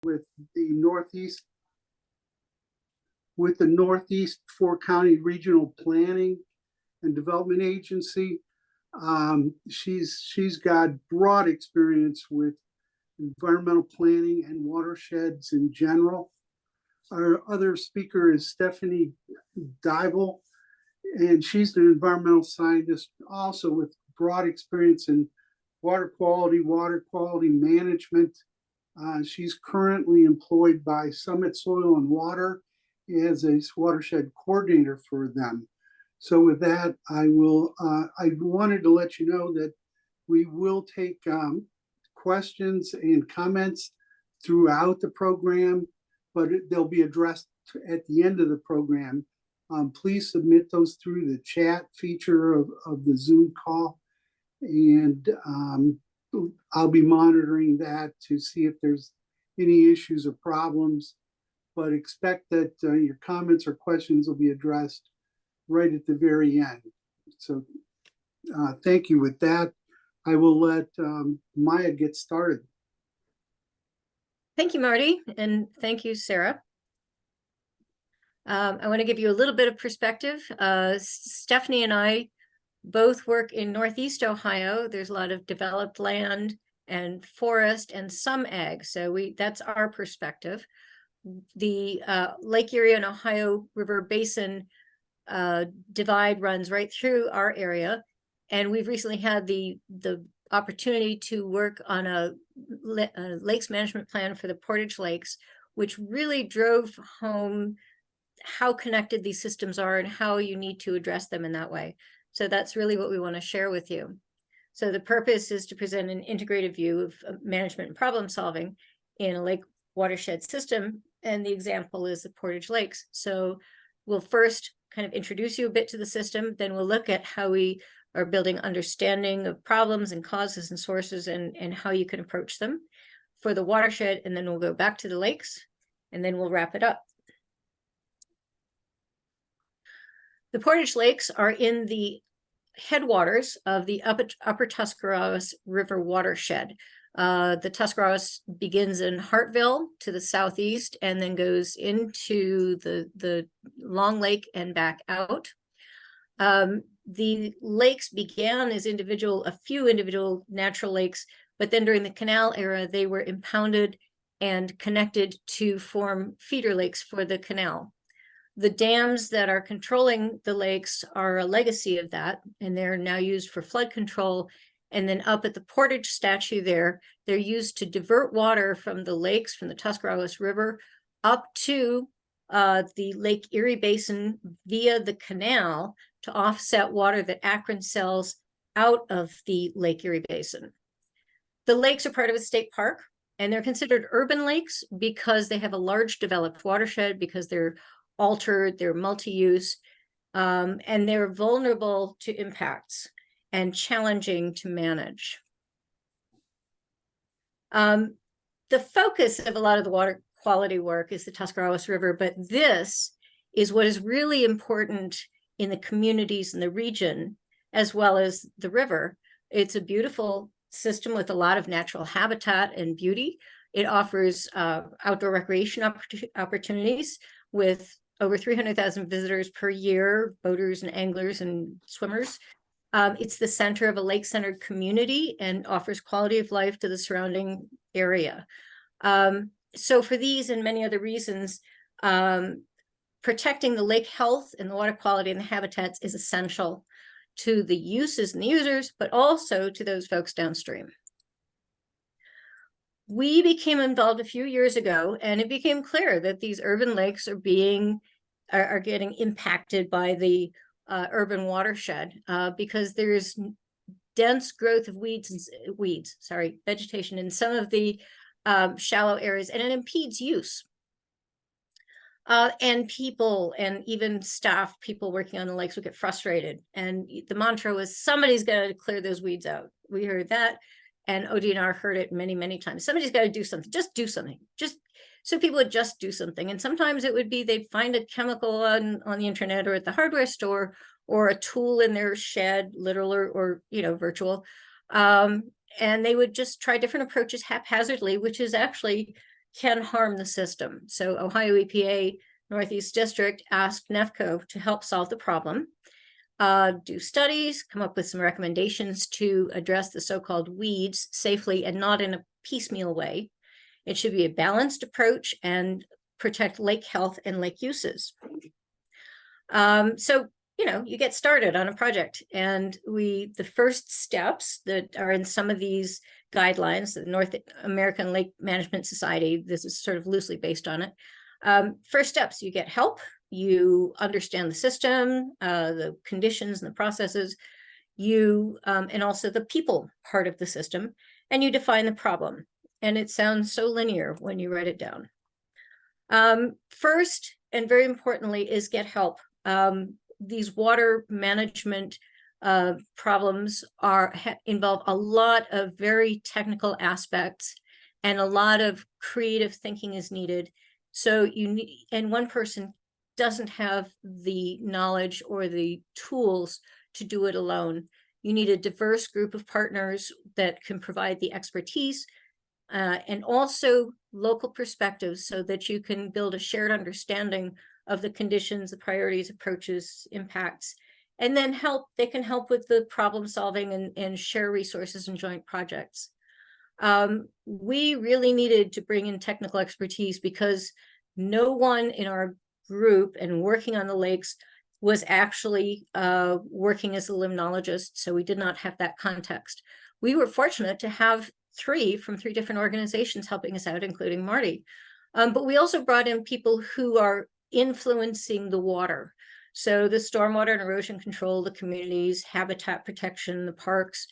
with the Northeast Four-County Regional Planning and Development Agency. She's got broad experience with environmental planning and watersheds in general. Our other speaker is Stephanie Dybel, and she's an environmental scientist also with broad experience in water quality management. She's currently employed by Summit Soil and Water as a watershed coordinator for them. So with that, I wanted to let you know that we will take questions and comments throughout the program, but they'll be addressed at the end of the program. Please submit those through the chat feature of the Zoom call, and I'll be monitoring that to see if there's any issues or problems, but expect that your comments or questions will be addressed right at the very end. So thank you. With that, I will let Maya get started. Thank you, Marty, and thank you, Sarah. I want to give you a little bit of perspective. Stephanie and I both work in Northeast Ohio. There's a lot of developed land and forest and some ag, so that's our perspective. The Lake Erie and Ohio River Basin divide runs right through our area, and we've recently had the opportunity to work on a lakes management plan for the Portage Lakes, which really drove home how connected these systems are and how you need to address them in that way. So that's really what we want to share with you. So the purpose is to present an integrated view of management and problem solving in a lake watershed system, and the example is the Portage Lakes. So we'll first kind of introduce you a bit to the system, then we'll look at how we are building understanding of problems and causes and sources and how you can approach them for the watershed, and then we'll go back to the lakes, and then we'll wrap it up. The Portage Lakes are in the headwaters of the upper Tuscarawas River watershed. The Tuscarawas begins in Hartville to the southeast and then goes into the Long Lake and back out. The lakes began as a few individual natural lakes, but then during the canal era, they were impounded and connected to form feeder lakes for the canal. The dams that are controlling the lakes are a legacy of that, and they're now used for flood control. And then up at the Portage statue there, they're used to divert water from the lakes, from the Tuscarawas River, up to the Lake Erie Basin via the canal to offset water that Akron sells out of the Lake Erie Basin. The lakes are part of a state park, and they're considered urban lakes because they have a large developed watershed, because they're altered, they're multi-use, and they're vulnerable to impacts and challenging to manage. The focus of a lot of the water quality work is the Tuscarawas River, but this is what is really important in the communities in the region, as well as the river. It's a beautiful system with a lot of natural habitat and beauty. It offers outdoor recreation opportunities with over 300,000 visitors per year, boaters and anglers and swimmers. It's the center of a lake-centered community and offers quality of life to the surrounding area. So for these and many other reasons, protecting the lake health and the water quality and the habitats is essential to the uses and the users, but also to those folks downstream. We became involved a few years ago, and it became clear that these urban lakes are getting impacted by the urban watershed because there's dense growth of vegetation in some of the shallow areas, and it impedes use. And people and even staff, people working on the lakes would get frustrated. And the mantra was, somebody's got to clear those weeds out. We heard that, and ODNR heard it many, many times. Somebody's got to do something, just do something. So people would just do something. And sometimes it would be they'd find a chemical on the internet or at the hardware store, or a tool in their shed, literal or virtual. And they would just try different approaches haphazardly, which is actually can harm the system. So Ohio EPA Northeast District asked NEFCO to help solve the problem, do studies, come up with some recommendations to address the so-called weeds safely and not in a piecemeal way. It should be a balanced approach and protect lake health and lake uses. So, you know, you get started on a project, and the first steps that are in some of these guidelines, the North American Lake Management Society, this is sort of loosely based on it. First steps, you get help, you understand the system, the conditions and the processes, and also the people part of the system, and you define the problem. And it sounds so linear when you write it down. First, and very importantly, is get help. These water management problems involve a lot of very technical aspects, and a lot of creative thinking is needed. So and one person doesn't have the knowledge or the tools to do it alone. You need a diverse group of partners that can provide the expertise, and also local perspectives, so that you can build a shared understanding of the conditions, the priorities, approaches, impacts, and then they can help with the problem solving and share resources and joint projects. We really needed to bring in technical expertise because no one in our group and working on the lakes was actually working as a limnologist, so we did not have that context. We were fortunate to have 3 from 3 different organizations helping us out, including Marty. But we also brought in people who are influencing the water. So the stormwater and erosion control, the communities, habitat protection, the parks,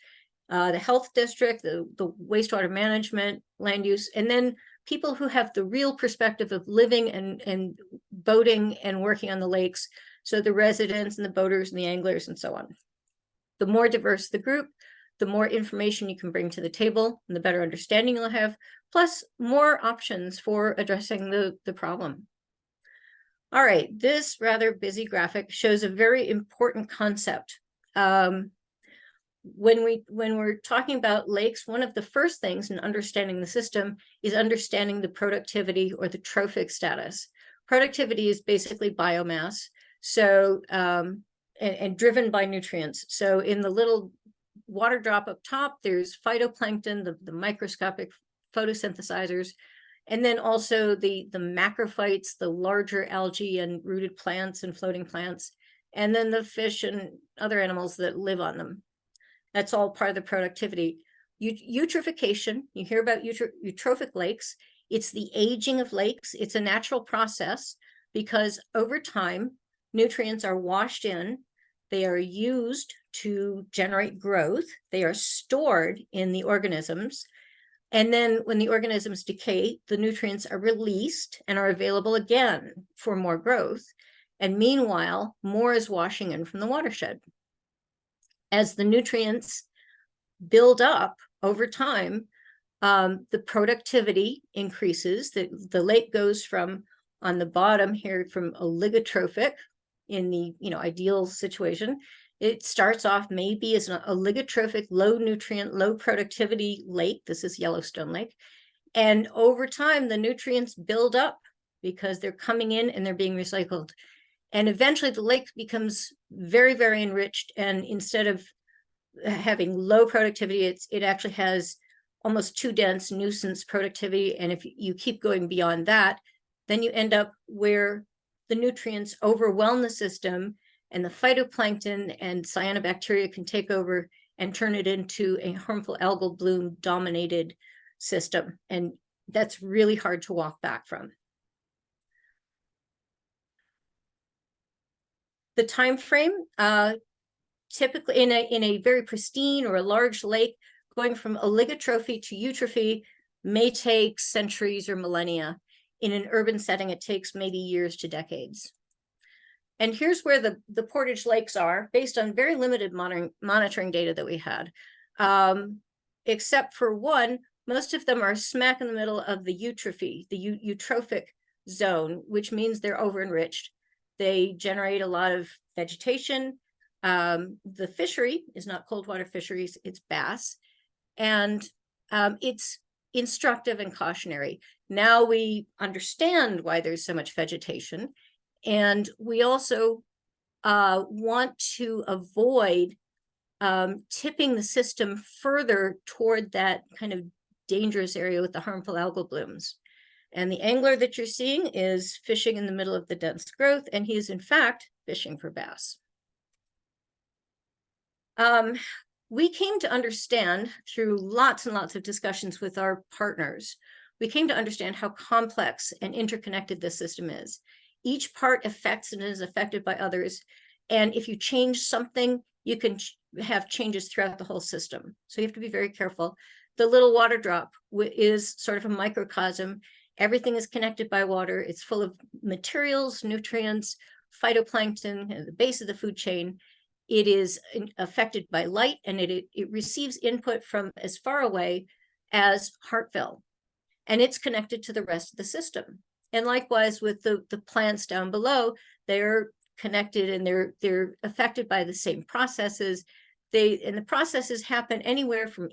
the health district, the wastewater management, land use, and then people who have the real perspective of living and boating and working on the lakes. So the residents and the boaters and the anglers and so on. The more diverse the group, the more information you can bring to the table and the better understanding you'll have, plus more options for addressing the problem. All right, this rather busy graphic shows a very important concept. When we're talking about lakes, one of the first things in understanding the system is understanding the productivity or the trophic status. Productivity is basically biomass, so and driven by nutrients. So in the little water drop up top, there's phytoplankton, the microscopic photosynthesizers, and then also the macrophytes, the larger algae and rooted plants and floating plants, and then the fish and other animals that live on them. That's all part of the productivity. Eutrophication, you hear about eutrophic lakes. It's the aging of lakes. It's a natural process because over time, nutrients are washed in, they are used to generate growth, they are stored in the organisms, and then when the organisms decay, the nutrients are released and are available again for more growth. And meanwhile, more is washing in from the watershed. As the nutrients build up over time, the productivity increases. The lake goes from, on the bottom here, from oligotrophic in the ideal situation. It starts off maybe as an oligotrophic, low nutrient, low productivity lake. This is Yellowstone Lake. And over time, the nutrients build up because they're coming in and they're being recycled. And eventually the lake becomes very, very enriched. And instead of having low productivity, it actually has almost too dense nuisance productivity. And if you keep going beyond that, then you end up where the nutrients overwhelm the system and the phytoplankton and cyanobacteria can take over and turn it into a harmful algal bloom dominated system. And that's really hard to walk back from. The time frame, typically in a very pristine or a large lake, going from oligotrophy to eutrophy may take centuries or millennia. In an urban setting, it takes maybe years to decades. And here's where the Portage Lakes are, based on very limited monitoring data that we had. Except for one, most of them are smack in the middle of the eutrophy, the eutrophic zone, which means they're over-enriched. They generate a lot of vegetation. The fishery is not cold water fisheries, it's bass. And it's instructive and cautionary. Now we understand why there's so much vegetation, and we also want to avoid tipping the system further toward that kind of dangerous area with the harmful algal blooms. And the angler that you're seeing is fishing in the middle of the dense growth, and he is in fact fishing for bass. We came to understand through lots and lots of discussions with our partners, we came to understand how complex and interconnected this system is. Each part affects and is affected by others. And if you change something, you can have changes throughout the whole system. So you have to be very careful. The little water drop is sort of a microcosm. Everything is connected by water. It's full of materials, nutrients, phytoplankton, at the base of the food chain. It is affected by light, and it receives input from as far away as Hartville, and it's connected to the rest of the system. And likewise with the plants down below, they're connected and they're affected by the same processes. And the processes happen anywhere from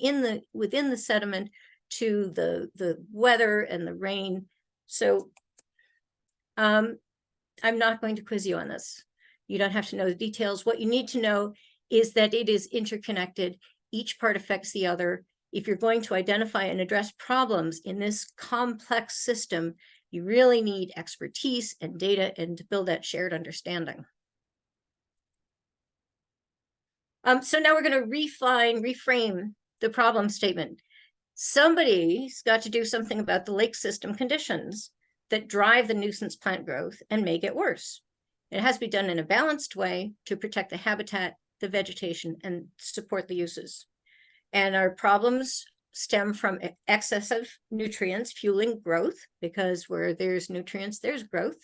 within the sediment to the weather and the rain. So I'm not going to quiz you on this. You don't have to know the details. What you need to know is that it is interconnected. Each part affects the other. If you're going to identify and address problems in this complex system, you really need expertise and data and to build that shared understanding. So now we're going to reframe the problem statement. Somebody's got to do something about the lake system conditions that drive the nuisance plant growth and make it worse. It has to be done in a balanced way to protect the habitat, the vegetation, and support the uses. And our problems stem from excessive nutrients fueling growth, because where there's nutrients, there's growth.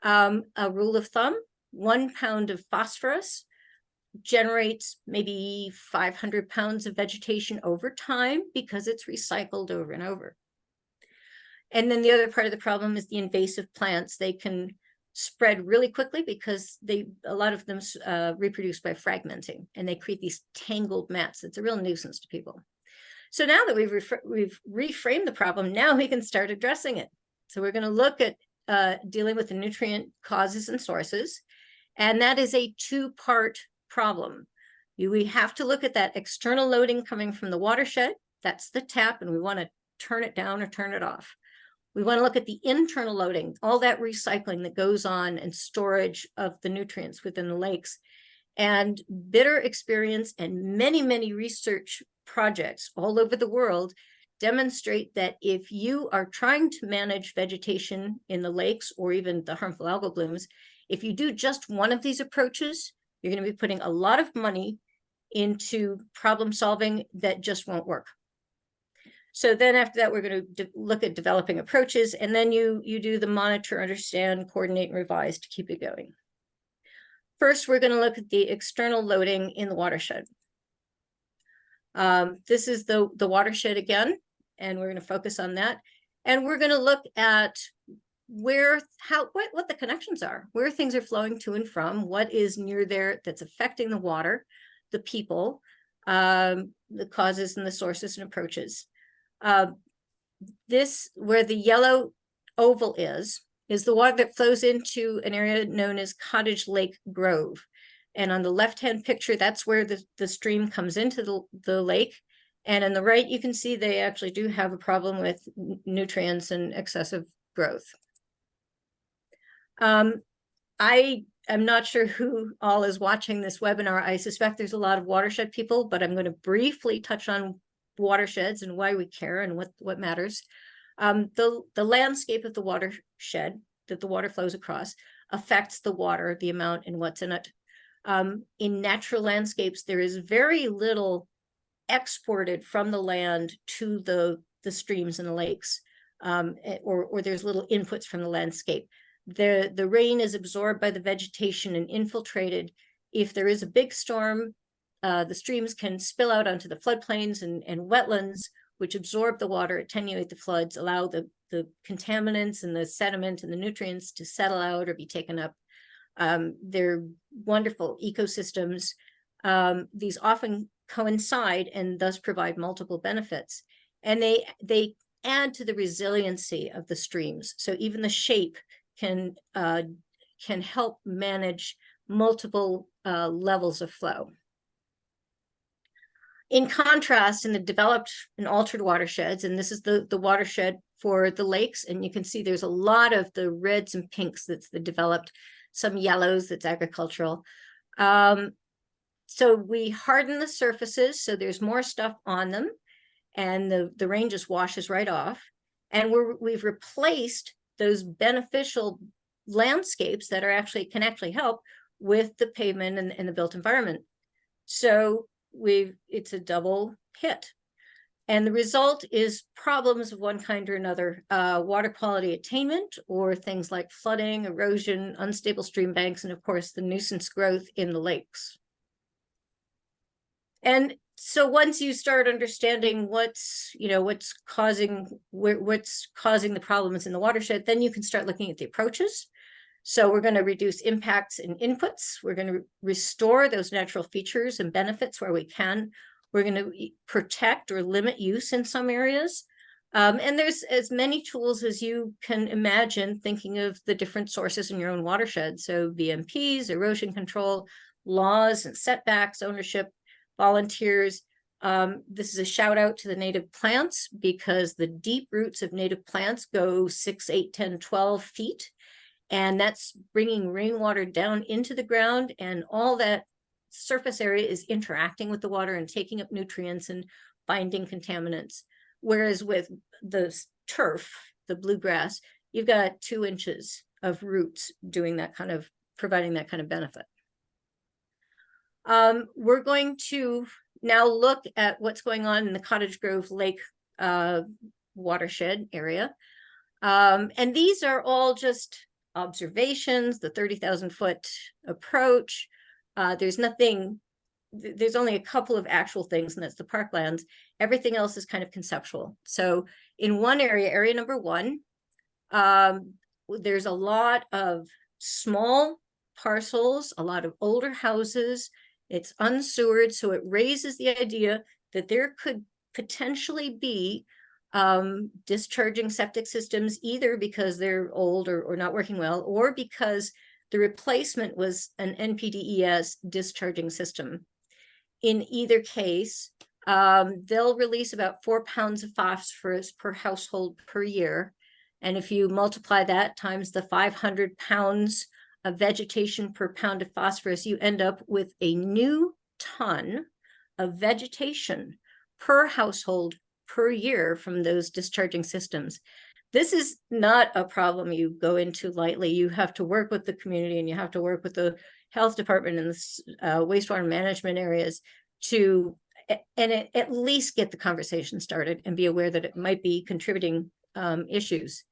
A rule of thumb, 1 pound of phosphorus generates maybe 500 pounds of vegetation over time because it's recycled over and over. And then the other part of the problem is the invasive plants. They can spread really quickly because a lot of them reproduce by fragmenting, and they create these tangled mats. It's a real nuisance to people. So now that we've reframed the problem, now we can start addressing it. So we're going to look at dealing with the nutrient causes and sources, and that is a two-part problem. We have to look at that external loading coming from the watershed. That's the tap, and we want to turn it down or turn it off. We want to look at the internal loading, all that recycling that goes on and storage of the nutrients within the lakes. And bitter experience and many, many research projects all over the world demonstrate that if you are trying to manage vegetation in the lakes or even the harmful algal blooms, if you do just one of these approaches, you're going to be putting a lot of money into problem solving that just won't work. So then after that, we're going to look at developing approaches, and then you do the monitor, understand, coordinate, and revise to keep it going. First, we're going to look at the external loading in the watershed. This is the watershed again, and we're going to focus on that. And we're going to look at what the connections are, where things are flowing to and from, what is near there that's affecting the water, the people, the causes and the sources and approaches. This, where the yellow oval is the water that flows into an area known as Cottage Lake Grove. And on the left-hand picture, that's where the stream comes into the lake. And on the right, you can see they actually do have a problem with nutrients and excessive growth. I am not sure who all is watching this webinar. I suspect there's a lot of watershed people, but I'm going to briefly touch on watersheds and why we care and what matters. The landscape of the watershed that the water flows across affects the water, the amount, and what's in it. In natural landscapes, there is very little exported from the land to the streams and the lakes, or there's little inputs from the landscape. The rain is absorbed by the vegetation and infiltrated. If there is a big storm, the streams can spill out onto the floodplains and wetlands, which absorb the water, attenuate the floods, allow the contaminants and the sediment and the nutrients to settle out or be taken up. They're wonderful ecosystems. These often coincide and thus provide multiple benefits. and they add to the resiliency of the streams. So even the shape can help manage multiple levels of flow. In contrast, in the developed and altered watersheds, and this is the watershed for the lakes, and you can see there's a lot of the reds and pinks, that's the developed, some yellows, that's agricultural. So we harden the surfaces, so there's more stuff on them, and the rain just washes right off. And we've replaced those beneficial landscapes that can actually help with the pavement and the built environment. So it's a double hit. And the result is problems of one kind or another, water quality attainment, or things like flooding, erosion, unstable stream banks, and of course the nuisance growth in the lakes. And so once you start understanding what's causing the problems in the watershed, then you can start looking at the approaches. So we're going to reduce impacts and inputs. We're going to restore those natural features and benefits where we can. We're going to protect or limit use in some areas. And there's as many tools as you can imagine, thinking of the different sources in your own watershed. So VMPs, erosion control, laws and setbacks, ownership, volunteers. This is a shout out to the native plants, because the deep roots of native plants go 6, 8, 10, 12 feet. And that's bringing rainwater down into the ground, and all that surface area is interacting with the water and taking up nutrients and binding contaminants. Whereas with the turf, the bluegrass, you've got 2 inches of roots doing that kind of, providing that kind of benefit. We're going to now look at what's going on in the Cottage Grove Lake watershed area. And these are all just observations, the 30,000-foot approach. There's only a couple of actual things, and that's the parklands. Everything else is kind of conceptual. So in one area number 1, there's a lot of small parcels, a lot of older houses. It's unsewered, so it raises the idea that there could potentially be discharging septic systems, either because they're old or not working well, or because the replacement was an NPDES discharging system. In either case, they'll release about 4 pounds of phosphorus per household per year. And if you multiply that times the 500 pounds of vegetation per pound of phosphorus, you end up with a new ton of vegetation per household per year from those discharging systems. This is not a problem you go into lightly. You have to work with the community, and you have to work with the health department and the wastewater management areas to at least get the conversation started and be aware that it might be contributing issues.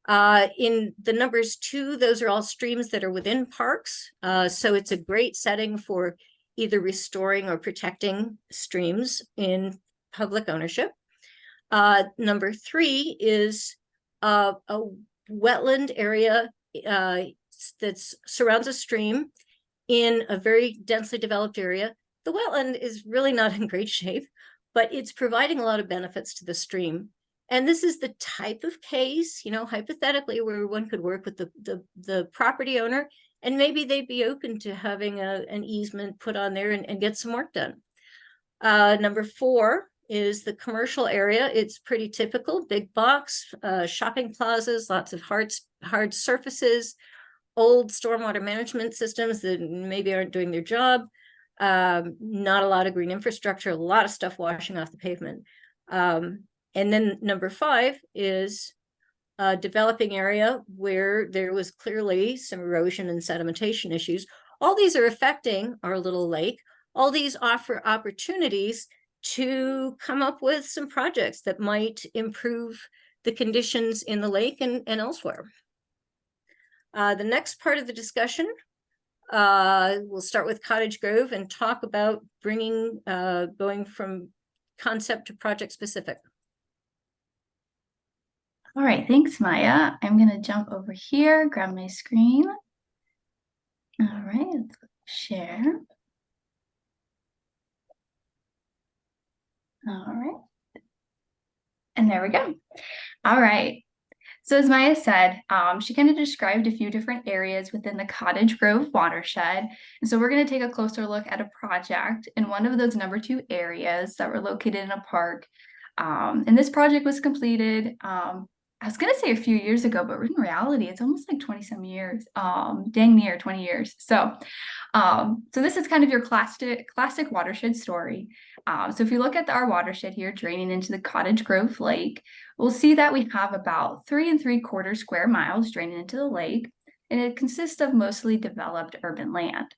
In the numbers 2, those are all streams that are within parks. So it's a great setting for either restoring or protecting streams in public ownership. Number 3 is a wetland area that surrounds a stream in a very densely developed area. The wetland is really not in great shape, but it's providing a lot of benefits to the stream. And this is the type of case, hypothetically, where one could work with the property owner, and maybe they'd be open to having an easement put on there and get some work done. Number 4 is the commercial area. It's pretty typical, big box, shopping plazas, lots of hard surfaces, old stormwater management systems that maybe aren't doing their job, not a lot of green infrastructure, a lot of stuff washing off the pavement. And then number 5 is a developing area where there was clearly some erosion and sedimentation issues. All these are affecting our little lake. All these offer opportunities to come up with some projects that might improve the conditions in the lake and elsewhere. The next part of the discussion, we'll start with Cottage Grove and talk about going from concept to project specific. All right, thanks, Maya. I'm going to jump over here, grab my screen. All right, let's share. All right. And there we go. All right. So as Maya said, she kind of described a few different areas within the Cottage Grove watershed. And so we're going to take a closer look at a project in one of those number 2 areas that were located in a park. And this project was completed, I was going to say a few years ago, but in reality, it's almost like 20 some years, dang near 20 years. So this is kind of your classic watershed story. So if you look at our watershed here draining into the Cottage Grove Lake, we'll see that we have about 3 3/4 square miles draining into the lake, and it consists of mostly developed urban land.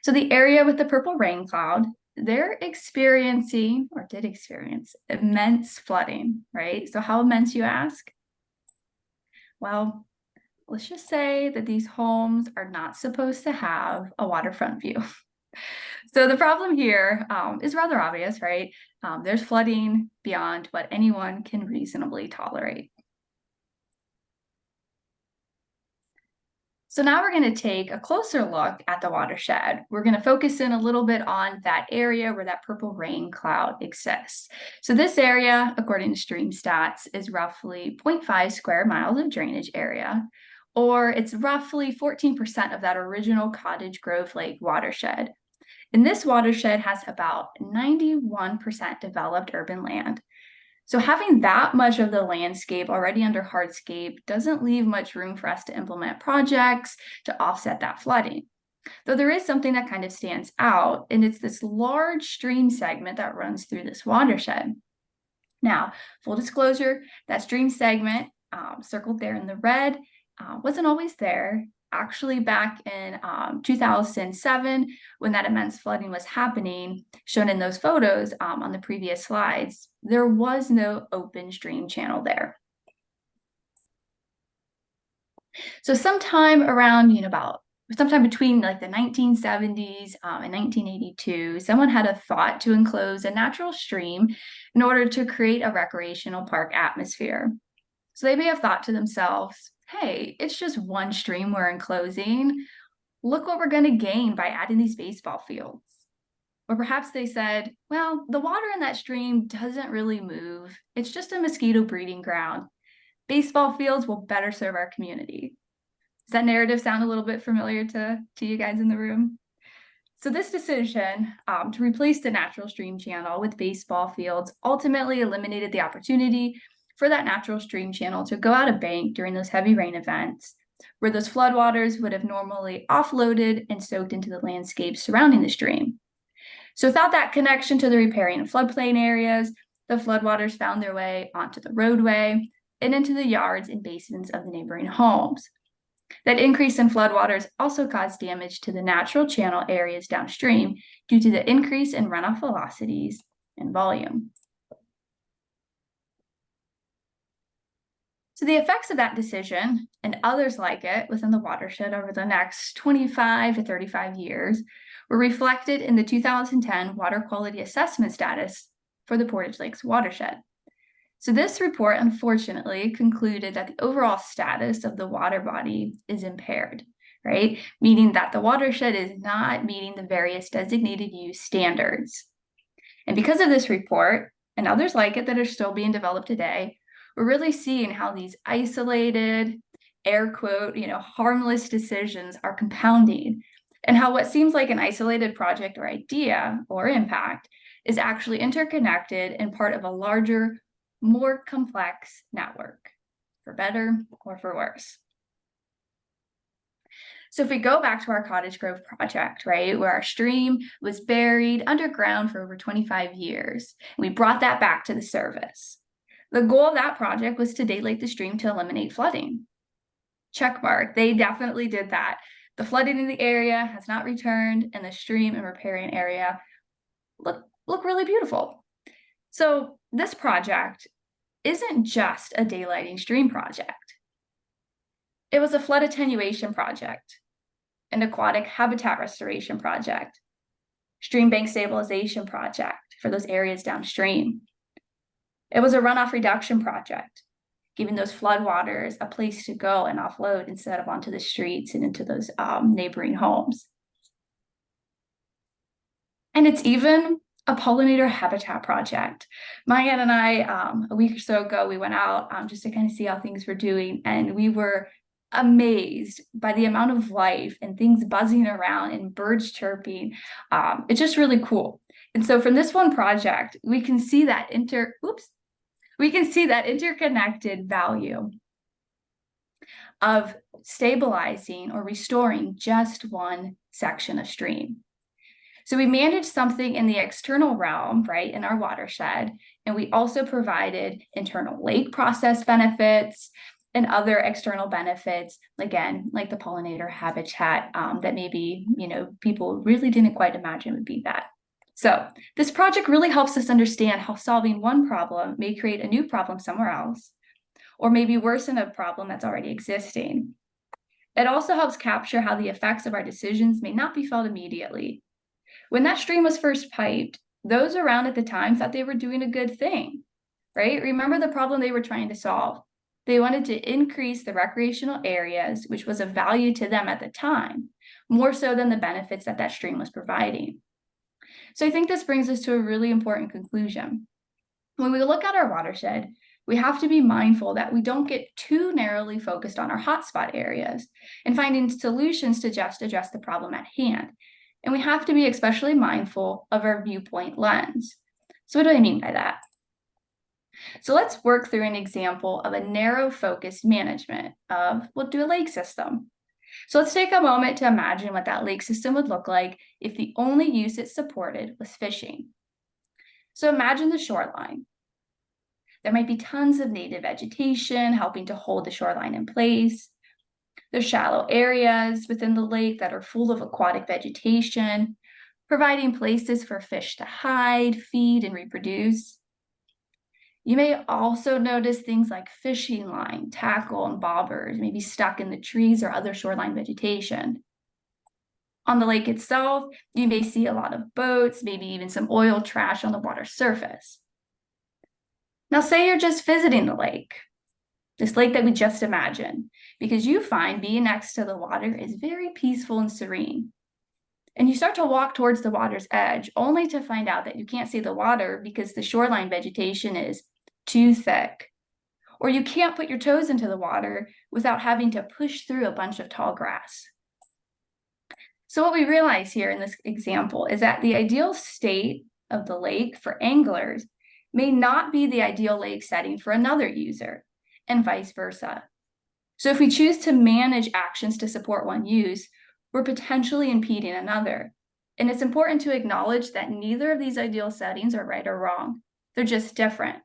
So the area with the purple rain cloud, they're experiencing, or did experience, immense flooding, right? So how immense, you ask? Well, let's just say that these homes are not supposed to have a waterfront view. So the problem here is rather obvious, right? There's flooding beyond what anyone can reasonably tolerate. So now we're going to take a closer look at the watershed. We're going to focus in a little bit on that area where that purple rain cloud exists. So this area, according to Stream Stats, is roughly 0.5 square miles of drainage area, or it's roughly 14% of that original Cottage Grove Lake watershed. And this watershed has about 91% developed urban land. So having that much of the landscape already under hardscape doesn't leave much room for us to implement projects to offset that flooding. Though there is something that kind of stands out, and it's this large stream segment that runs through this watershed. Now, full disclosure, that stream segment circled there in the red wasn't always there. Actually, back in 2007, when that immense flooding was happening, shown in those photos on the previous slides, there was no open stream channel there. So sometime around, sometime between like the 1970s and 1982, someone had a thought to enclose a natural stream in order to create a recreational park atmosphere. So they may have thought to themselves, hey, it's just one stream we're enclosing. Look what we're going to gain by adding these baseball fields. Or perhaps they said, well, the water in that stream doesn't really move. It's just a mosquito breeding ground. Baseball fields will better serve our community. Does that narrative sound a little bit familiar to you guys in the room? So this decision to replace the natural stream channel with baseball fields ultimately eliminated the opportunity for that natural stream channel to go out of bank during those heavy rain events, where those floodwaters would have normally offloaded and soaked into the landscape surrounding the stream. So without that connection to the riparian and floodplain areas, the floodwaters found their way onto the roadway and into the yards and basements of the neighboring homes. That increase in floodwaters also caused damage to the natural channel areas downstream due to the increase in runoff velocities and volume. So the effects of that decision and others like it within the watershed over the next 25 to 35 years were reflected in the 2010 Water Quality Assessment Status for the Portage Lakes watershed. So this report, unfortunately, concluded that the overall status of the water body is impaired, right? Meaning that the watershed is not meeting the various designated use standards. And because of this report and others like it that are still being developed today, we're really seeing how these isolated, air quote, harmless decisions are compounding, and how what seems like an isolated project or idea or impact is actually interconnected and part of a larger, more complex network, for better or for worse. So if we go back to our Cottage Grove project, right, where our stream was buried underground for over 25 years, and we brought that back to the surface. The goal of that project was to daylight the stream to eliminate flooding. Check mark, they definitely did that. The flooding in the area has not returned, and the stream and riparian area look really beautiful. So this project isn't just a daylighting stream project. It was a flood attenuation project, an aquatic habitat restoration project, stream bank stabilization project for those areas downstream. It was a runoff reduction project, giving those floodwaters a place to go and offload instead of onto the streets and into those neighboring homes. And it's even a pollinator habitat project. Maya and I, a week or so ago, we went out just to kind of see how things were doing, and we were amazed by the amount of life and things buzzing around and birds chirping. It's just really cool. And so from this one project, we can see that interconnected value of stabilizing or restoring just one section of stream. So we managed something in the external realm, right, in our watershed, and we also provided internal lake process benefits and other external benefits, again, like the pollinator habitat that maybe, people really didn't quite imagine would be that. So this project really helps us understand how solving one problem may create a new problem somewhere else, or maybe worsen a problem that's already existing. It also helps capture how the effects of our decisions may not be felt immediately. When that stream was first piped, those around at the time thought they were doing a good thing, right? Remember the problem they were trying to solve. They wanted to increase the recreational areas, which was of value to them at the time, more so than the benefits that stream was providing. So I think this brings us to a really important conclusion. When we look at our watershed, we have to be mindful that we don't get too narrowly focused on our hotspot areas and finding solutions to just address the problem at hand. And we have to be especially mindful of our viewpoint lens. So what do I mean by that? So let's work through an example of a narrow focused management of, we'll do a lake system. So let's take a moment to imagine what that lake system would look like if the only use it supported was fishing. So imagine the shoreline. There might be tons of native vegetation helping to hold the shoreline in place. There's shallow areas within the lake that are full of aquatic vegetation, providing places for fish to hide, feed, and reproduce. You may also notice things like fishing line, tackle, and bobbers, maybe stuck in the trees or other shoreline vegetation. On the lake itself, you may see a lot of boats, maybe even some oil trash on the water surface. Now, say you're just visiting the lake, this lake that we just imagined, because you find being next to the water is very peaceful and serene. And you start to walk towards the water's edge, only to find out that you can't see the water because the shoreline vegetation is too thick. Or you can't put your toes into the water without having to push through a bunch of tall grass. So what we realize here in this example is that the ideal state of the lake for anglers may not be the ideal lake setting for another user, and vice versa. So if we choose to manage actions to support one use, we're potentially impeding another. And it's important to acknowledge that neither of these ideal settings are right or wrong. They're just different.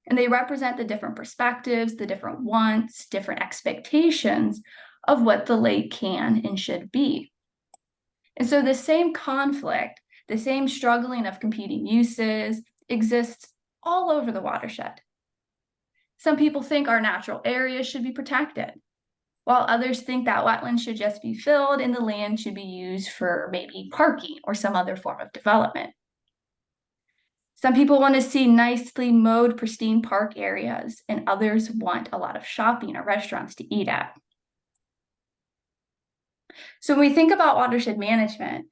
And they represent the different perspectives, the different wants, different expectations of what the lake can and should be. And so the same conflict, the same struggling of competing uses exists all over the watershed. Some people think our natural areas should be protected, while others think that wetlands should just be filled and the land should be used for maybe parking or some other form of development. Some people want to see nicely mowed, pristine park areas, and others want a lot of shopping or restaurants to eat at. So when we think about watershed management,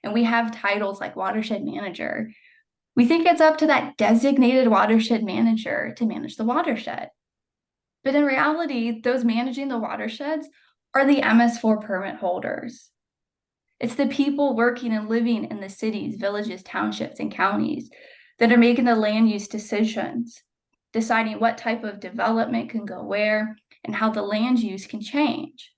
and we have titles like watershed manager, we think it's up to that designated watershed manager to manage the watershed. But in reality, those managing the watersheds are the MS4 permit holders. It's the people working and living in the cities, villages, townships, and counties that are making the land use decisions, deciding what type of development can go where and how the land use can change.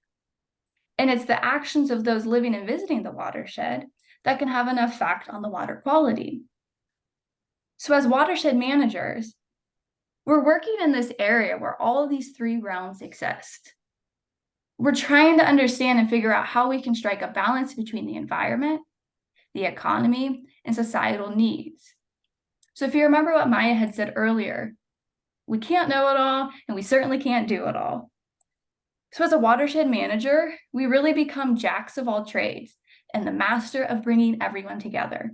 And it's the actions of those living and visiting the watershed that can have an effect on the water quality. So as watershed managers, we're working in this area where all of these three realms exist. We're trying to understand and figure out how we can strike a balance between the environment, the economy, and societal needs. So if you remember what Maya had said earlier, we can't know it all, and we certainly can't do it all. So as a watershed manager, we really become jacks of all trades and the master of bringing everyone together.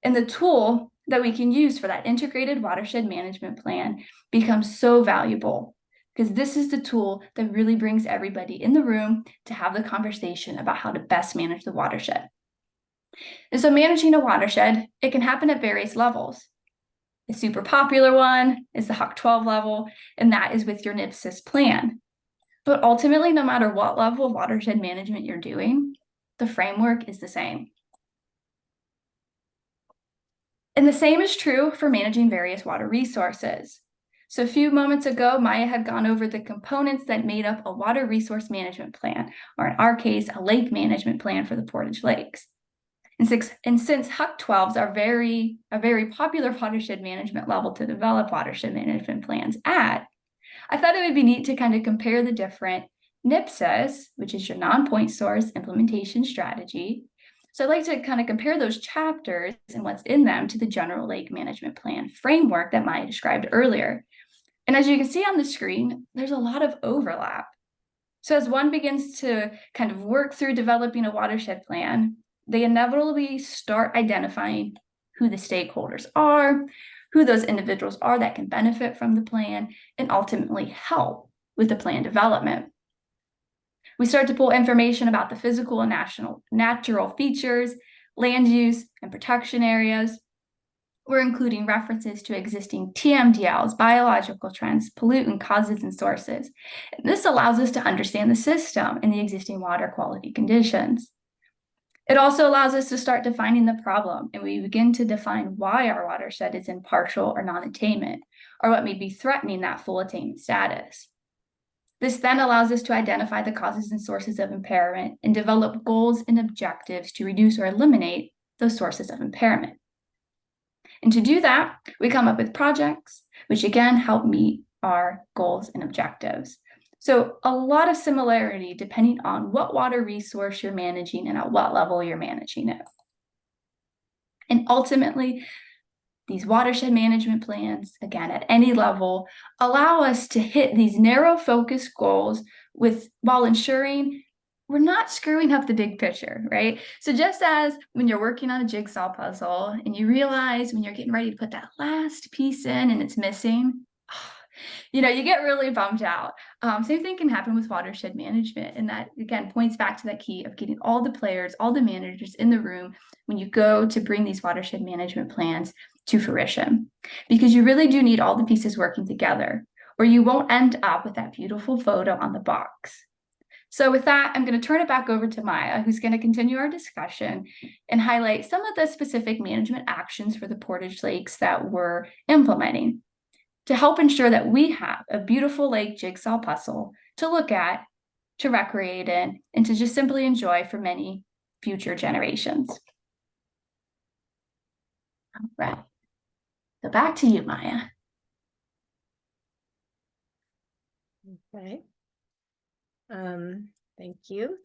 And the tool that we can use for that integrated watershed management plan becomes so valuable, because this is the tool that really brings everybody in the room to have the conversation about how to best manage the watershed. And so managing a watershed, it can happen at various levels. The super popular one is the HUC 12 level, and that is with your NPSIS plan. But ultimately, no matter what level of watershed management you're doing, the framework is the same. And the same is true for managing various water resources. So a few moments ago, Maya had gone over the components that made up a water resource management plan, or in our case, a lake management plan for the Portage Lakes. And since HUC 12s are a very popular watershed management level to develop watershed management plans at, I thought it would be neat to kind of compare the different NPSIS, which is your non-point source implementation strategy. So I'd like to kind of compare those chapters and what's in them to the general lake management plan framework that Maya described earlier. And as you can see on the screen, there's a lot of overlap. So as one begins to kind of work through developing a watershed plan, they inevitably start identifying who the stakeholders are, who those individuals are that can benefit from the plan, and ultimately help with the plan development. We start to pull information about the physical and natural features, land use, and protection areas. We're including references to existing TMDLs, biological trends, pollutant causes and sources. And this allows us to understand the system and the existing water quality conditions. It also allows us to start defining the problem, and we begin to define why our watershed is in partial or non-attainment, or what may be threatening that full attainment status. This then allows us to identify the causes and sources of impairment and develop goals and objectives to reduce or eliminate those sources of impairment. And to do that, we come up with projects, which again help meet our goals and objectives. So a lot of similarity depending on what water resource you're managing and at what level you're managing it. And ultimately, these watershed management plans, again, at any level, allow us to hit these narrow focus goals while ensuring we're not screwing up the big picture, right? So just as when you're working on a jigsaw puzzle and you realize when you're getting ready to put that last piece in and it's missing, you get really bummed out. Same thing can happen with watershed management. And that, again, points back to that key of getting all the players, all the managers in the room when you go to bring these watershed management plans to fruition. Because you really do need all the pieces working together, or you won't end up with that beautiful photo on the box. So with that, I'm going to turn it back over to Maya, who's going to continue our discussion and highlight some of the specific management actions for the Portage Lakes that we're implementing to help ensure that we have a beautiful lake jigsaw puzzle to look at, to recreate in, and to just simply enjoy for many future generations. All right. So back to you, Maya. Okay. Thank you.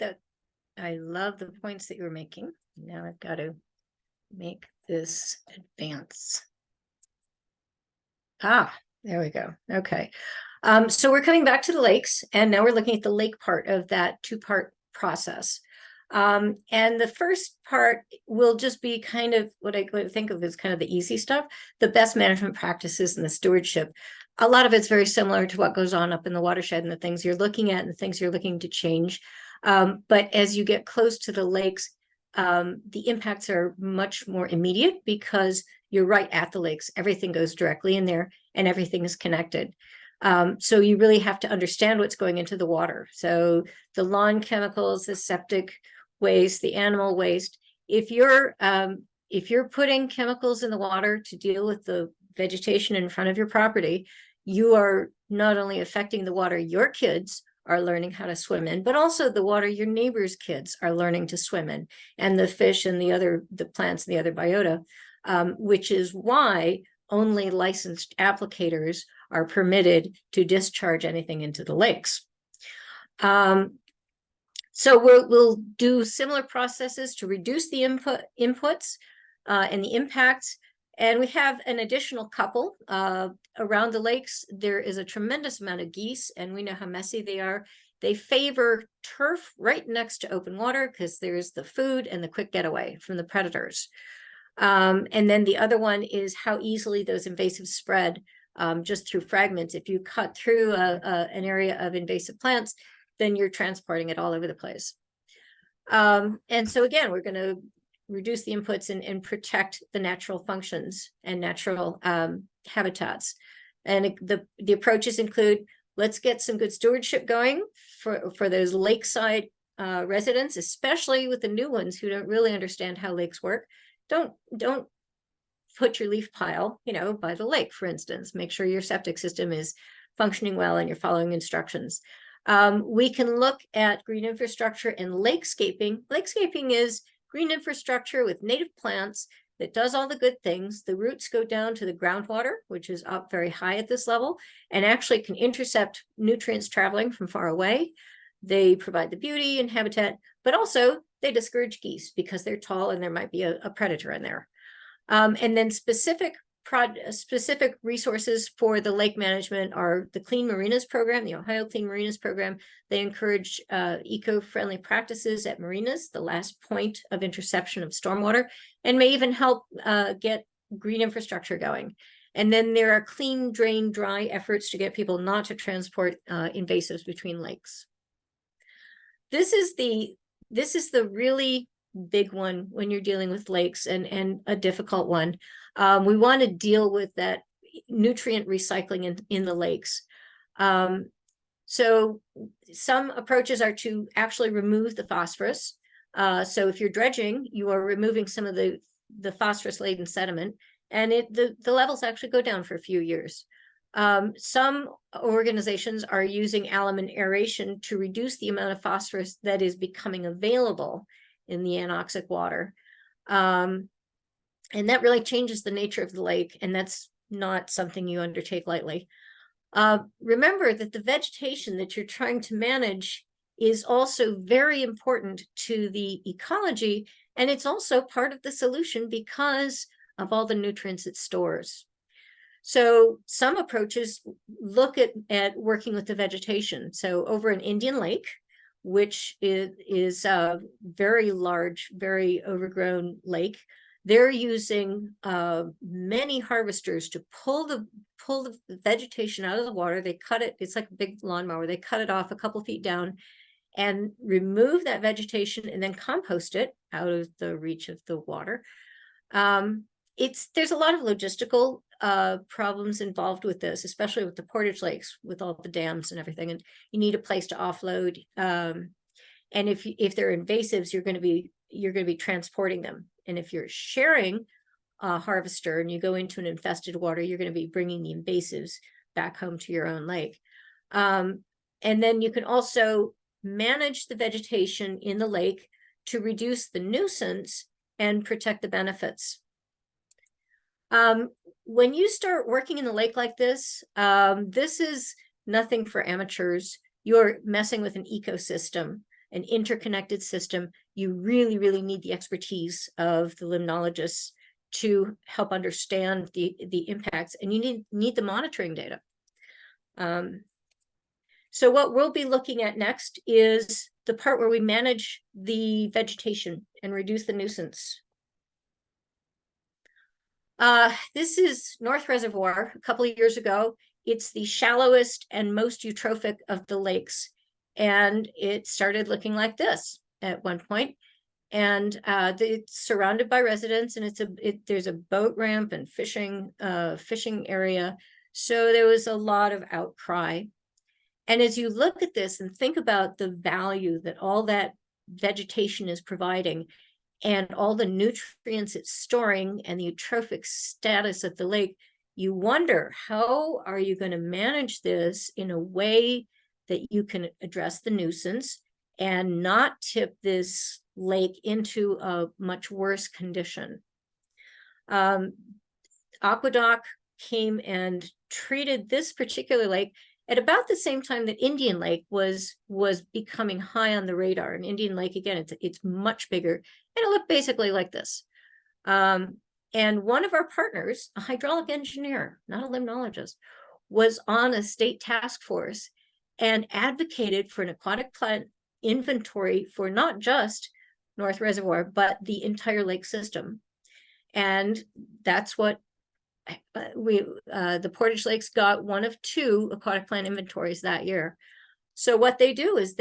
I love the points that you were making. Now I've got to make this advance. There we go. Okay. So we're coming back to the lakes, and now we're looking at the lake part of that two-part process. And the first part will just be kind of what I think of as kind of the easy stuff, the best management practices and the stewardship. A lot of it's very similar to what goes on up in the watershed and the things you're looking at and the things you're looking to change. But as you get close to the lakes, the impacts are much more immediate because you're right at the lakes. Everything goes directly in there and everything is connected. So you really have to understand what's going into the water. So the lawn chemicals, the septic waste, the animal waste. If you're putting chemicals in the water to deal with the vegetation in front of your property, you are not only affecting the water your kids are learning how to swim in, but also the water your neighbors' kids are learning to swim in, and the fish and the plants and the other biota, which is why only licensed applicators are permitted to discharge anything into the lakes. So we'll do similar processes to reduce the inputs and the impacts. And we have an additional couple around the lakes. There is a tremendous amount of geese, and we know how messy they are. They favor turf right next to open water because there's the food and the quick getaway from the predators. And then the other one is how easily those invasives spread just through fragments. If you cut through an area of invasive plants, then you're transporting it all over the place. And so again, we're going to reduce the inputs and protect the natural functions and natural habitats. And the approaches include, let's get some good stewardship going for those lakeside residents, especially with the new ones who don't really understand how lakes work. Don't put your leaf pile, by the lake, for instance. Make sure your septic system is functioning well and you're following instructions. We can look at green infrastructure and lakescaping. Lakescaping is green infrastructure with native plants that does all the good things. The roots go down to the groundwater, which is up very high at this level, and actually can intercept nutrients traveling from far away. They provide the beauty and habitat, but also they discourage geese because they're tall and there might be a predator in there. And then specific resources for the lake management are the Clean Marinas program, the Ohio Clean Marinas program. They encourage eco-friendly practices at marinas, the last point of interception of stormwater, and may even help get green infrastructure going. And then there are clean, drain, dry efforts to get people not to transport invasives between lakes. This is the really big one when you're dealing with lakes, and a difficult one. We want to deal with that nutrient recycling in the lakes. So some approaches are to actually remove the phosphorus. So if you're dredging, you are removing some of the phosphorus-laden sediment, and the levels actually go down for a few years. Some organizations are using alum and aeration to reduce the amount of phosphorus that is becoming available in the anoxic water. And that really changes the nature of the lake, and that's not something you undertake lightly. Remember that the vegetation that you're trying to manage is also very important to the ecology, and it's also part of the solution because of all the nutrients it stores. So some approaches look at working with the vegetation. So over in Indian Lake, which is a very large, very overgrown lake, they're using many harvesters to pull the vegetation out of the water. They cut it, it's like a big lawnmower. They cut it off a couple feet down and remove that vegetation and then compost it out of the reach of the water. There's a lot of logistical problems involved with this, especially with the portage lakes, with all the dams and everything, and you need a place to offload. And if they're invasives, you're going to be transporting them. And if you're sharing a harvester and you go into an infested water, you're going to be bringing the invasives back home to your own lake. And then you can also manage the vegetation in the lake to reduce the nuisance and protect the benefits. When you start working in the lake like this, this is nothing for amateurs. You're messing with an ecosystem, an interconnected system. You really, really need the expertise of the limnologists to help understand the impacts, and you need the monitoring data. So what we'll be looking at next is the part where we manage the vegetation and reduce the nuisance. This is North Reservoir a couple of years ago. It's the shallowest and most eutrophic of the lakes. And it started looking like this at one point. And it's surrounded by residents, and there's a boat ramp and fishing area. So there was a lot of outcry. And as you look at this and think about the value that all that vegetation is providing, and all the nutrients it's storing, and the eutrophic status of the lake, you wonder, how are you going to manage this in a way that you can address the nuisance and not tip this lake into a much worse condition? Aqueduct came and treated this particular lake at about the same time that Indian Lake was becoming high on the radar. And Indian Lake, again, it's much bigger, and it looked basically like this. And one of our partners, a hydraulic engineer, not a limnologist, was on a state task force and advocated for an aquatic plant inventory for not just North Reservoir, but the entire lake system. And that's what the Portage Lakes got, one of 2 aquatic plant inventories that year. So what they do is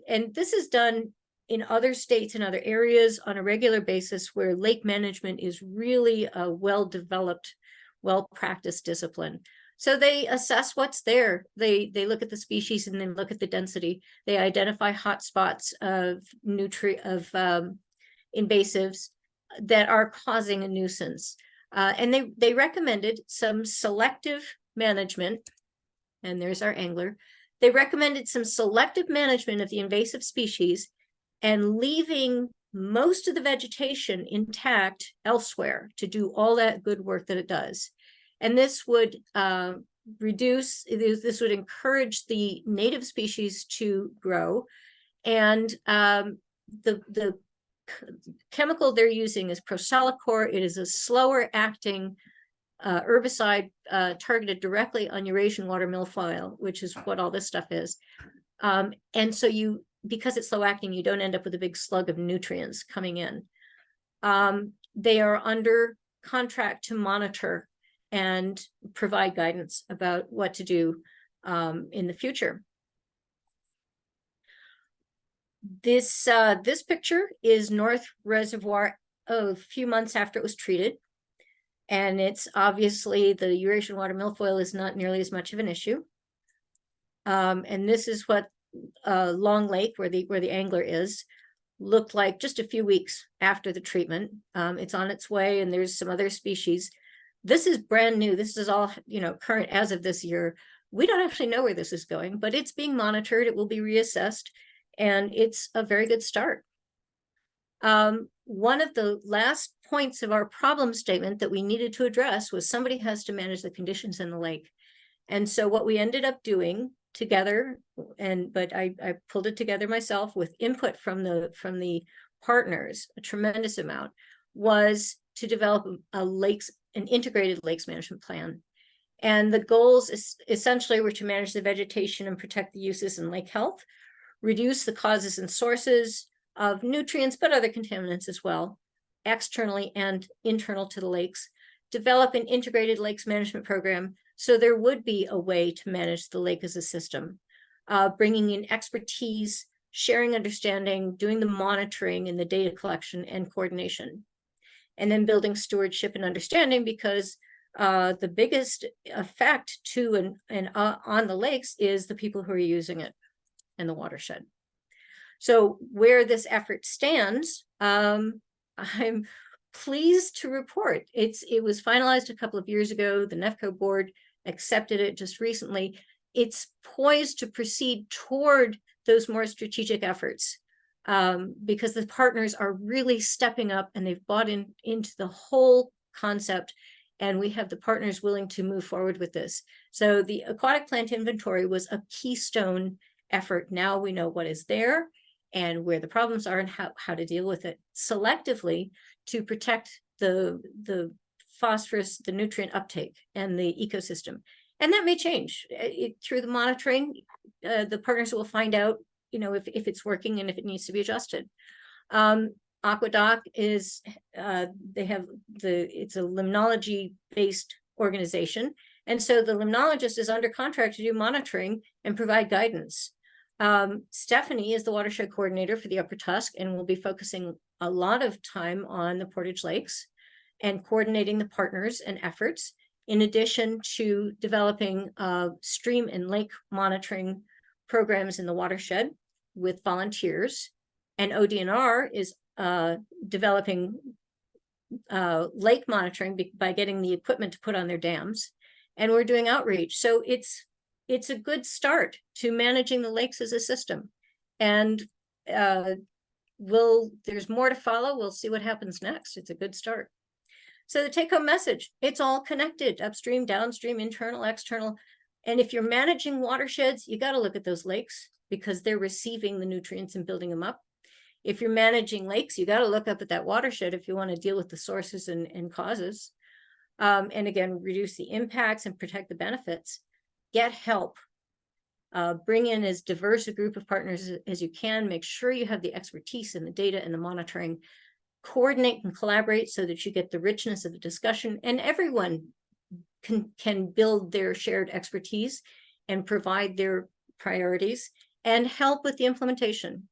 and this is done in other states and other areas on a regular basis where lake management is really a well-developed, well-practiced discipline. So they assess what's there. They look at the species and then look at the density. They identify hotspots of invasives that are causing a nuisance. And they recommended some selective management, and there's our angler. They recommended some selective management of the invasive species and leaving most of the vegetation intact elsewhere to do all that good work that it does. And this would this would encourage the native species to grow. And the chemical they're using is Prosalicor. It is a slower acting herbicide targeted directly on Eurasian water milfoil, which is what all this stuff is. And so because it's slow acting, you don't end up with a big slug of nutrients coming in. They are under contract to monitor and provide guidance about what to do in the future. This picture is North Reservoir a few months after it was treated. And it's obviously the Eurasian water milfoil is not nearly as much of an issue. And this is what Long Lake, where the angler is, looked like just a few weeks after the treatment. It's on its way, and there's some other species. This is brand new. This is all, current as of this year. We don't actually know where this is going, but it's being monitored. It will be reassessed, and it's a very good start. One of the last points of our problem statement that we needed to address was somebody has to manage the conditions in the lake. And so what we ended up doing together, but I pulled it together myself with input from the partners, a tremendous amount, was to develop an integrated lakes management plan. And the goals essentially were to manage the vegetation and protect the uses and lake health, reduce the causes and sources of nutrients, but other contaminants as well, externally and internal to the lakes, develop an integrated lakes management program so there would be a way to manage the lake as a system, bringing in expertise, sharing understanding, doing the monitoring and the data collection and coordination, and then building stewardship and understanding, because the biggest effect to and on the lakes is the people who are using it and the watershed. So where this effort stands, I'm pleased to report it was finalized a couple of years ago. The NEFCO board accepted it just recently. It's poised to proceed toward those more strategic efforts because the partners are really stepping up and they've bought into the whole concept, and we have the partners willing to move forward with this. So the aquatic plant inventory was a keystone effort. Now we know what is there and where the problems are and how to deal with it selectively to protect the phosphorus, the nutrient uptake, and the ecosystem. And that may change through the monitoring. The partners will find out, if it's working and if it needs to be adjusted. Aquadoc is, it's a limnology-based organization. And so the limnologist is under contract to do monitoring and provide guidance. Stephanie is the watershed coordinator for the Upper Tusk and will be focusing a lot of time on the Portage Lakes and coordinating the partners and efforts, in addition to developing stream and lake monitoring programs in the watershed with volunteers. And ODNR is developing lake monitoring by getting the equipment to put on their dams. And we're doing outreach. So it's a good start to managing the lakes as a system. And there's more to follow. We'll see what happens next. It's a good start. So the take-home message, it's all connected, upstream, downstream, internal, external. And if you're managing watersheds, you got to look at those lakes because they're receiving the nutrients and building them up. If you're managing lakes, you got to look up at that watershed if you want to deal with the sources and causes. And again, reduce the impacts and protect the benefits. Get help. Bring in as diverse a group of partners as you can. Make sure you have the expertise and the data and the monitoring. Coordinate and collaborate so that you get the richness of the discussion, and everyone can build their shared expertise and provide their priorities and help with the implementation.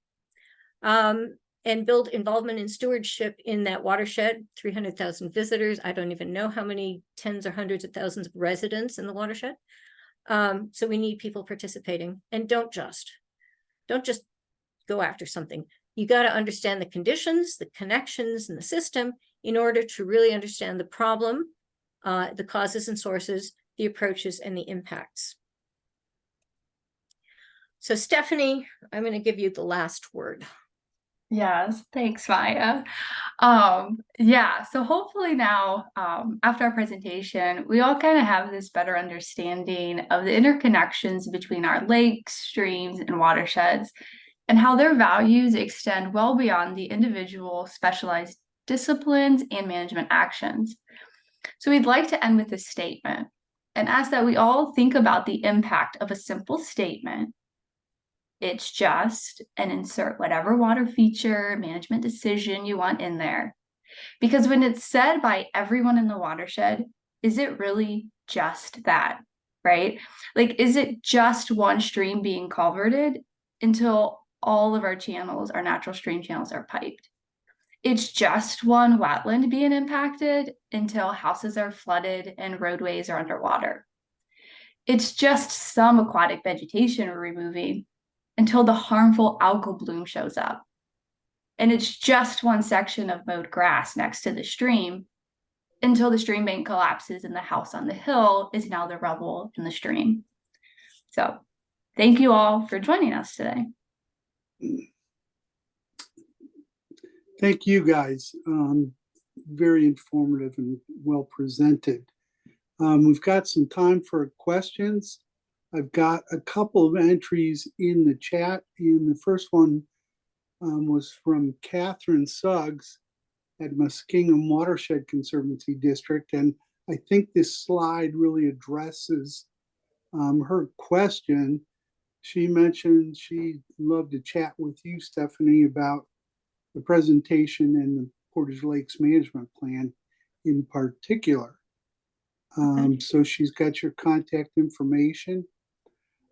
and build involvement in stewardship in that watershed. 300,000 visitors. I don't even know how many tens or hundreds of thousands of residents in the watershed. So we need people participating, and don't just go after something. You got to understand the conditions, the connections, and the system in order to really understand the problem, the causes and sources, the approaches, and the impacts. So Stephanie, I'm going to give you the last word. Yes, thanks, Maya. Yeah, so hopefully now, after our presentation, we all kind of have this better understanding of the interconnections between our lakes, streams, and watersheds, and how their values extend well beyond the individual specialized disciplines and management actions. So we'd like to end with this statement and ask that we all think about the impact of a simple statement. It's just, and insert whatever water feature management decision you want in there. Because when it's said by everyone in the watershed, is it really just that, right? Like, is it just one stream being culverted until all of our channels, our natural stream channels, are piped? It's just one wetland being impacted until houses are flooded and roadways are underwater. It's just some aquatic vegetation we're removing until the harmful algal bloom shows up. And it's just one section of mowed grass next to the stream until the stream bank collapses and the house on the hill is now the rubble in the stream. So thank you all for joining us today. Thank you, guys. Very informative and well presented. We've got some time for questions. I've got a couple of entries in the chat, and the first one was from Catherine Suggs at Muskingum Watershed Conservancy District, and I think this slide really addresses her question. She mentioned she'd love to chat with you, Stephanie, about the presentation and the Portage Lakes Management Plan in particular. So she's got your contact information.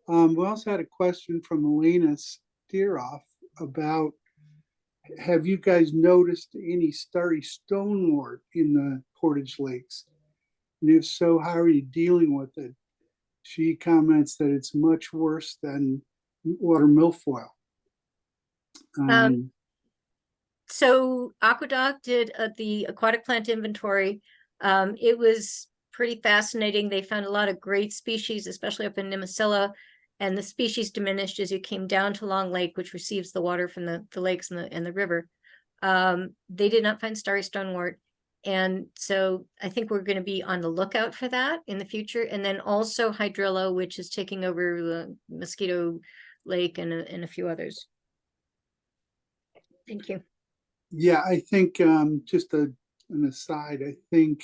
We also had a question from Elena Steeroff about, have you guys noticed any starry stonewort in the Portage Lakes? And if so, how are you dealing with it? She comments that it's much worse than water milfoil. So Aqueduct did the aquatic plant inventory. It was pretty fascinating. They found a lot of great species, especially up in Nimisila, and the species diminished as you came down to Long Lake, which receives the water from the lakes and the river. They did not find starry stonewort. And so I think we're going to be on the lookout for that in the future. And then also hydrilla, which is taking over the Mosquito Lake and a few others. Thank you. Yeah, I think just an aside, I think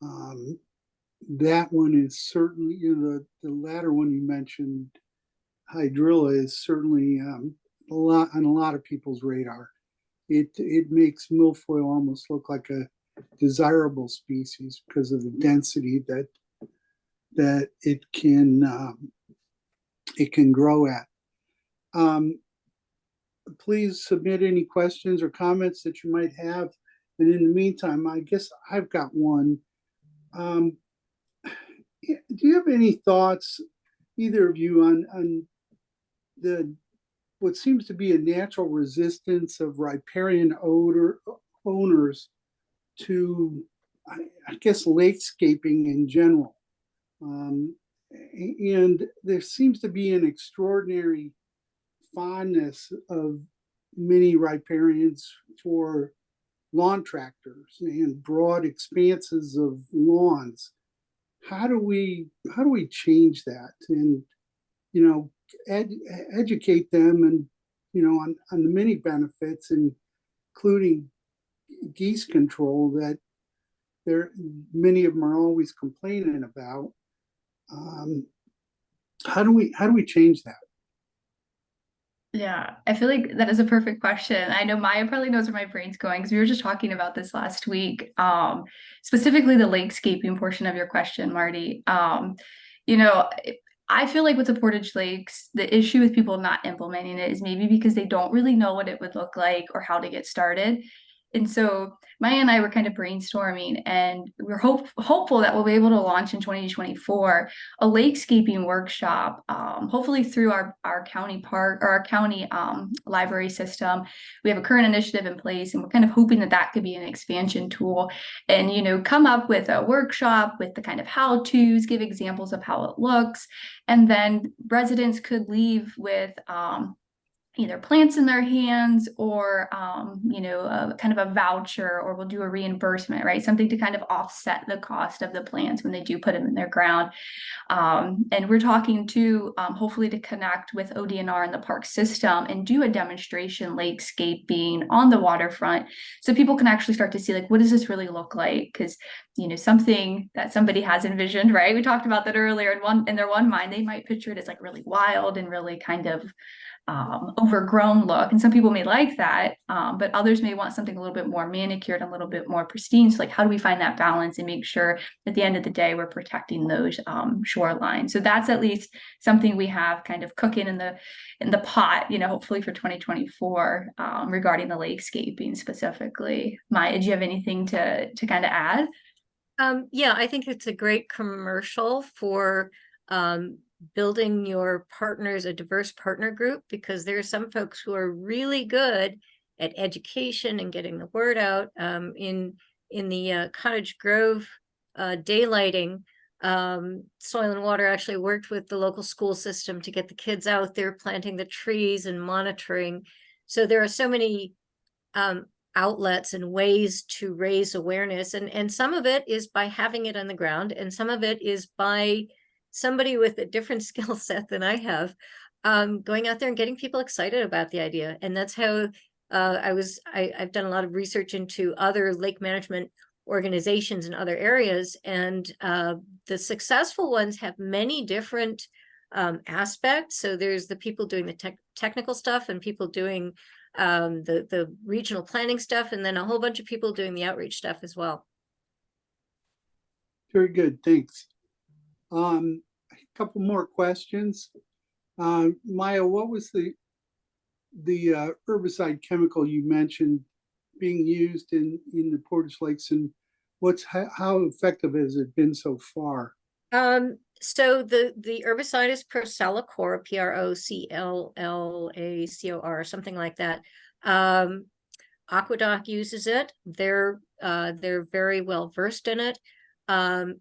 that one is certainly, the latter one you mentioned, hydrilla, is certainly on a lot of people's radar. It makes milfoil almost look like a desirable species because of the density that it can grow at. Please submit any questions or comments that you might have. And in the meantime, I guess I've got one. Do you have any thoughts, either of you, on what seems to be a natural resistance of riparian owners to, I guess, lakescaping in general? And there seems to be an extraordinary fondness of many riparians for lawn tractors and broad expanses of lawns. How do we change that, and educate them, and on the many benefits, including geese control, that many of them are always complaining about? How do we change that? Yeah, I feel like that is a perfect question. I know Maya probably knows where my brain's going because we were just talking about this last week, specifically the lakescaping portion of your question, Marty. I feel like with the Portage Lakes, the issue with people not implementing it is maybe because they don't really know what it would look like or how to get started. And so Maya and I were kind of brainstorming, and we're hopeful that we'll be able to launch in 2024 a lakescaping workshop, hopefully through our county park or our county library system. We have a current initiative in place, and we're kind of hoping that that could be an expansion tool, and come up with a workshop with the kind of how-tos, give examples of how it looks, and then residents could leave with either plants in their hands or kind of a voucher, or we'll do a reimbursement, right? Something to kind of offset the cost of the plants when they do put them in their ground. And we're talking to hopefully to connect with ODNR and the park system and do a demonstration lakescaping on the waterfront, so people can actually start to see, like, what does this really look like? Because something that somebody has envisioned, right? We talked about that earlier. In their one mind, they might picture it as like really wild and really kind of overgrown look, and some people may like that, but others may want something a little bit more manicured, a little bit more pristine. So, like, how do we find that balance and make sure at the end of the day we're protecting those shorelines? So that's at least something we have kind of cooking in the pot, hopefully for 2024, regarding the lakescaping specifically. Maya, do you have anything to kind of add? Yeah, I think it's a great commercial for building your partners, a diverse partner group, because there are some folks who are really good at education and getting the word out. In the Cottage Grove daylighting, Soil and Water actually worked with the local school system to get the kids out there planting the trees and monitoring. So there are so many outlets and ways to raise awareness, and some of it is by having it on the ground, and some of it is by somebody with a different skill set than I have, going out there and getting people excited about the idea. And that's how I've done a lot of research into other lake management organizations in other areas, and the successful ones have many different aspects. So there's the people doing the technical stuff, and people doing the regional planning stuff, and then a whole bunch of people doing the outreach stuff as well. Very good, thanks. A couple more questions. Maya, what was the herbicide chemical you mentioned being used in the Portage Lakes, and how effective has it been so far? So the herbicide is Procellacor, Proclllacor, something like that. Aqueduct uses it. They're very well versed in it. They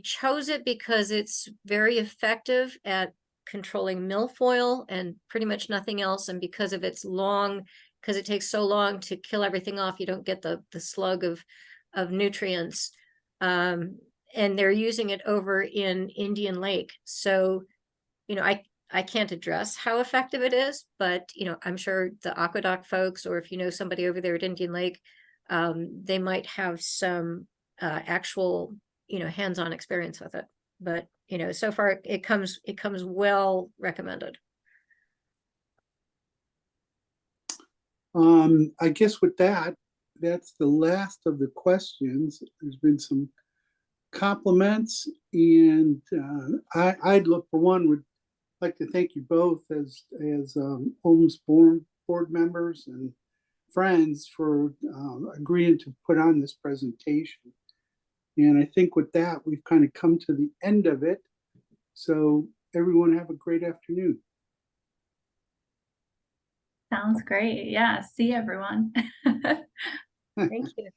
chose it because it's very effective at controlling milfoil and pretty much nothing else, and because of its because it takes so long to kill everything off, you don't get the slug of nutrients. And they're using it over in Indian Lake. So, I can't address how effective it is, but I'm sure the Aqueduct folks, or if you know somebody over there at Indian Lake, they might have some actual hands-on experience with it. But so far it comes well recommended. I guess with that's the last of the questions. There's been some compliments, and I'd look for one, would like to thank you both as Holmes board members and friends for agreeing to put on this presentation. And I think with that, we've kind of come to the end of it. So everyone have a great afternoon. Sounds great. Yeah. See everyone. Thank you.